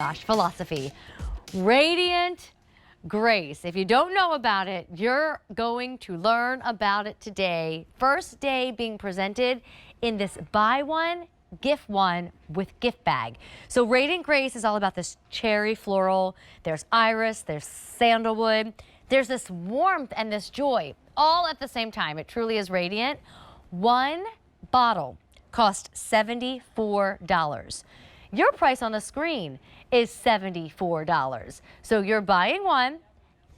Gosh, philosophy. Radiant Grace. If you don't know about it, you're going to learn about it today. First day being presented in this buy one, gift one with gift bag. So Radiant Grace is all about this cherry floral. There's iris, there's sandalwood. There's this warmth and this joy all at the same time. It truly is radiant. One bottle cost $74. Your price on the screen is $74. So you're buying one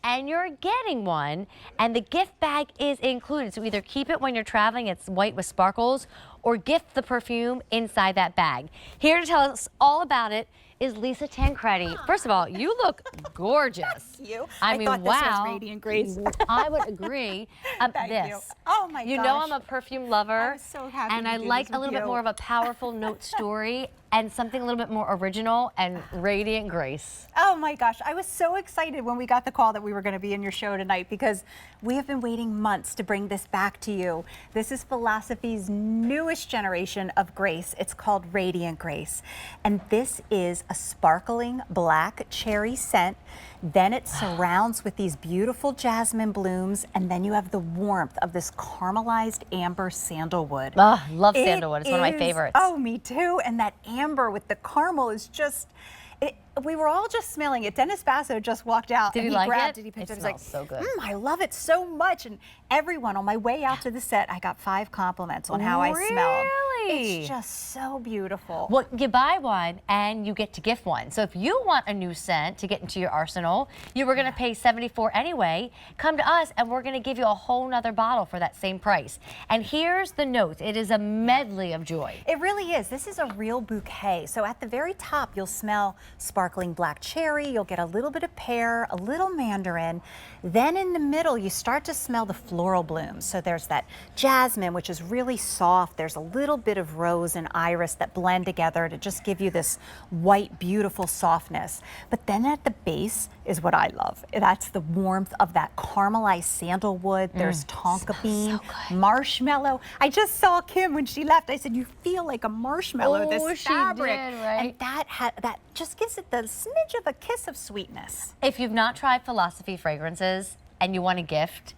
and you're getting one, and the gift bag is included. So either keep it when you're traveling, it's white with sparkles, or gift the perfume inside that bag. Here to tell us all about it is Lisa Tancredi. First of all, you look gorgeous. Thank you. I mean, thought wow. This was Radiant Grace. I would agree. Thank this. you. Oh my gosh. You know I'm a perfume lover. I'm so happy and to I do like this a little with bit you. more of a powerful note story and something a little bit more original and Radiant Grace. Oh my gosh, I was so excited when we got the call that we were going to be in your show tonight because we have been waiting months to bring this back to you. This is Philosophy's newest generation of grace. It's called Radiant Grace. And this is a sparkling black cherry scent. Then it surrounds with these beautiful jasmine blooms, and then you have the warmth of this caramelized amber sandalwood. Oh, love sandalwood. It's one of my favorites. Oh, me too. And that amber with the caramel is just, we were all just smelling it. Dennis Basso just walked out. Did and he like grabbed it? He picked It it up. smells so good. I love it so much. And everyone on my way out to the set, I got 5 compliments on how I smelled. Really? It's just so beautiful. Well, you buy one and you get to gift one. So if you want a new scent to get into your arsenal, you were going to pay $74 anyway. Come to us and we're going to give you a whole nother bottle for that same price. And here's the notes. It is a medley of joy. It really is. This is a real bouquet. So at the very top, you'll smell sparkling black cherry. You'll get a little bit of pear, a little mandarin. Then in the middle, you start to smell the floral blooms. So there's that jasmine, which is really soft. There's a little bit of rose and iris that blend together to just give you this white, beautiful softness. But then at the base is what I love. That's the warmth of that caramelized sandalwood. There's tonka bean, marshmallow. I just saw Kim when she left. I said, you feel like a marshmallow, this fabric. Did, right? And that just gives it the smidge of a kiss of sweetness. If you've not tried Philosophy fragrances and you want a gift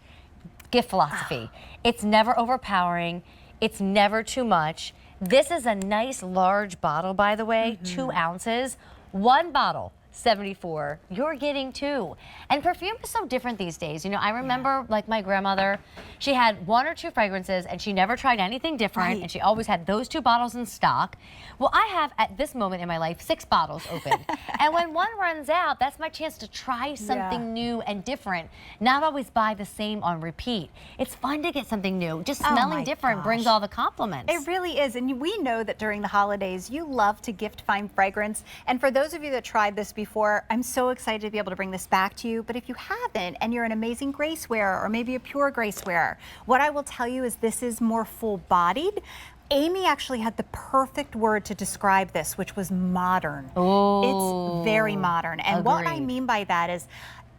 Philosophy. It's never overpowering. It's never too much. This is a nice large bottle, by the way, 2 ounces. One bottle, $74. You're getting 2. And perfume is so different these days. You know, I remember like my grandmother, she had 1 or 2 fragrances and she never tried anything different, and she always had those 2 bottles in stock. Well, I have at this moment in my life 6 bottles open. And when one runs out, that's my chance to try something new and different, not always buy the same on repeat. It's fun to get something new. Just smelling different brings all the compliments. It really is. And we know that during the holidays, you love to gift find fragrance. And for those of you that tried this before, I'm so excited to be able to bring this back to you. But if you haven't, and you're an amazing grace wearer or maybe a pure grace wearer, what I will tell you is this is more full-bodied. Amy actually had the perfect word to describe this, which was modern. Oh, it's very modern. And what I mean by that is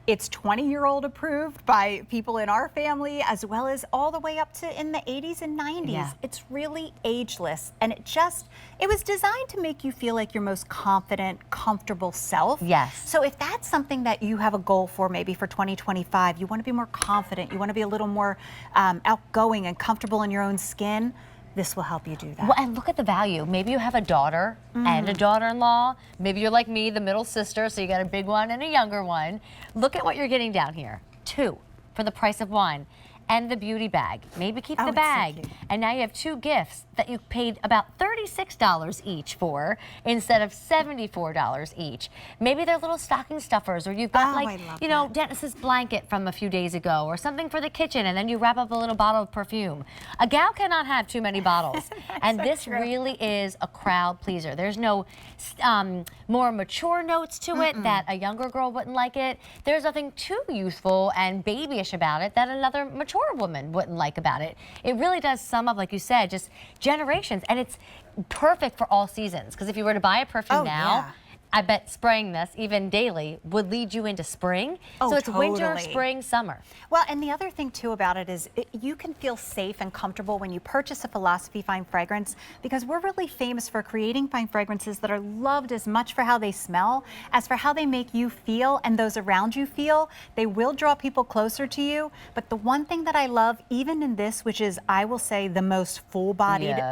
it's 20-year-old approved by people in our family, as well as all the way up to in the 80s and 90s. Yeah. It's really ageless. And it was designed to make you feel like your most confident, comfortable self. Yes. So if that's something that you have a goal for maybe for 2025, you want to be more confident, you want to be a little more outgoing and comfortable in your own skin, this will help you do that. Well, and look at the value. Maybe you have a daughter and a daughter-in-law. Maybe you're like me, the middle sister, so you got a big one and a younger one. Look at what you're getting down here. 2 for the price of 1. And the beauty bag. Maybe keep the bag. So and now you have 2 gifts that you paid about $36 each for instead of $74 each. Maybe they're little stocking stuffers, or you've got you know, Dennis's blanket from a few days ago, or something for the kitchen, and then you wrap up a little bottle of perfume. A gal cannot have too many bottles. And so this true. really is a crowd pleaser. There's no more mature notes to it that a younger girl wouldn't like it. There's nothing too youthful and babyish about it that another mature woman wouldn't like about it. It really does sum up, like you said, just generations, and it's perfect for all seasons. Because if you were to buy a perfume now, I bet spraying this, even daily, would lead you into spring. Oh, so it's winter, totally. spring, summer. Well, and the other thing too about it is you can feel safe and comfortable when you purchase a Philosophy Fine fragrance, because we're really famous for creating fine fragrances that are loved as much for how they smell as for how they make you feel and those around you feel. They will draw people closer to you, but the one thing that I love, even in this, which is, I will say, the most full-bodied,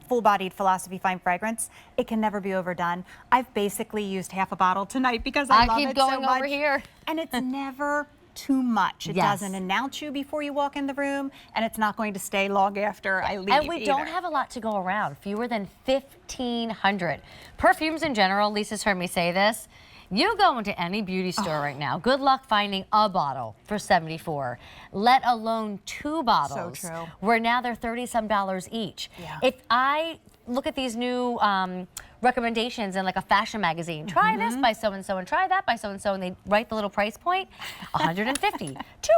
full-bodied Philosophy Fine fragrance, it can never be overdone. I've basically used half a bottle tonight because I love keep it going so much. over here. And it's never too much. It Yes. doesn't announce you before you walk in the room, and it's not going to stay long after I leave. And we either. don't have a lot to go around, fewer than 1,500. Perfumes in general, Lisa's heard me say this. You go into any beauty store right now, good luck finding a bottle for $74, let alone 2 bottles. So true. Where now they're $30-some each. Yeah. If I look at these new recommendations in like a fashion magazine, try this by so-and-so and try that by so-and-so, and they write the little price point, $150,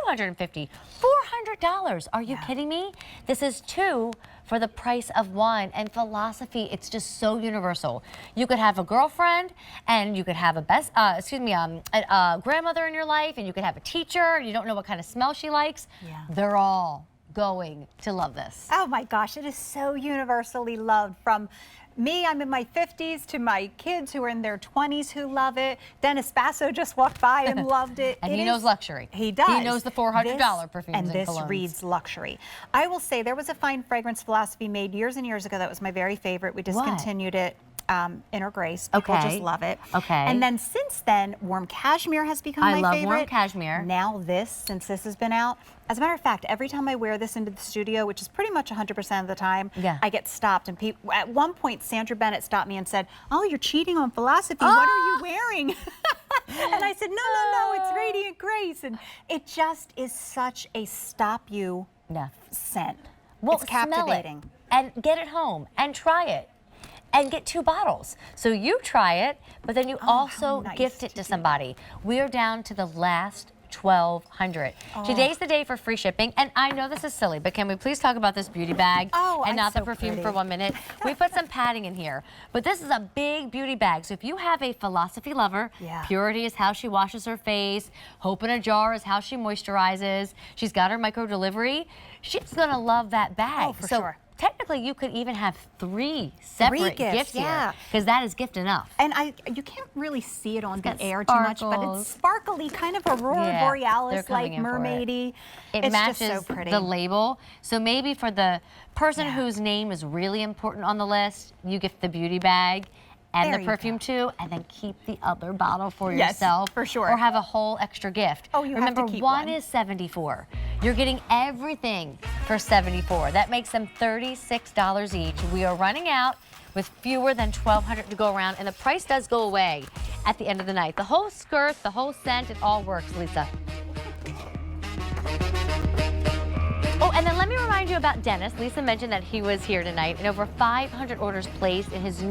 $250, $400. Are you kidding me? This is 2 for the price of 1. And Philosophy, it's just so universal. You could have a girlfriend, and you could have a grandmother in your life, and you could have a teacher. You don't know what kind of smell she likes. Yeah. They're all going to love this. Oh my gosh, it is so universally loved. From me, I'm in my 50s, to my kids who are in their 20s who love it. Dennis Basso just walked by and loved it. And he knows luxury. He does. He knows the $400 perfumes and this colognes. reads luxury. I will say there was a fine fragrance Philosophy made years and years ago that was my very favorite. We discontinued it. Inner Grace. People just love it. Okay. And then since then, Warm Cashmere has become my favorite. I love Warm Cashmere. Now this, since this has been out. As a matter of fact, every time I wear this into the studio, which is pretty much 100% of the time, I get stopped. And at one point, Sandra Bennett stopped me and said, "Oh, you're cheating on Philosophy. What are you wearing?" And I said, no, it's Radiant Grace. And it just is such a stop you scent. Well, it's captivating. Smell it and get it home and try it. And get 2 bottles. So you try it, but then you also gift it to somebody. We are down to the last 1,200. Today's the day for free shipping, and I know this is silly, but can we please talk about this beauty bag and not the perfume for 1 minute? We put some padding in here, but this is a big beauty bag. So if you have a Philosophy lover, purity is how she washes her face, hope in a jar is how she moisturizes, she's got her micro delivery, she's gonna love that bag. Oh, for sure. Technically, you could even have 3 separate gifts here, because that is gift enough. And you can't really see it on the air too much, but it's sparkly, kind of Aurora Borealis, like mermaidy. It matches just so pretty. the label. So maybe for the person whose name is really important on the list, you gift the beauty bag and the perfume too, and then keep the other bottle for yourself. For sure. Or have a whole extra gift. Oh, you Remember, have to keep one is $74. You're getting everything for $74. That makes them $36 each. We are running out with fewer than 1,200 to go around, and the price does go away at the end of the night. The whole skirt, the whole scent, it all works, Lisa. Oh, and then let me remind you about Dennis. Lisa mentioned that he was here tonight, and over 500 orders placed in his new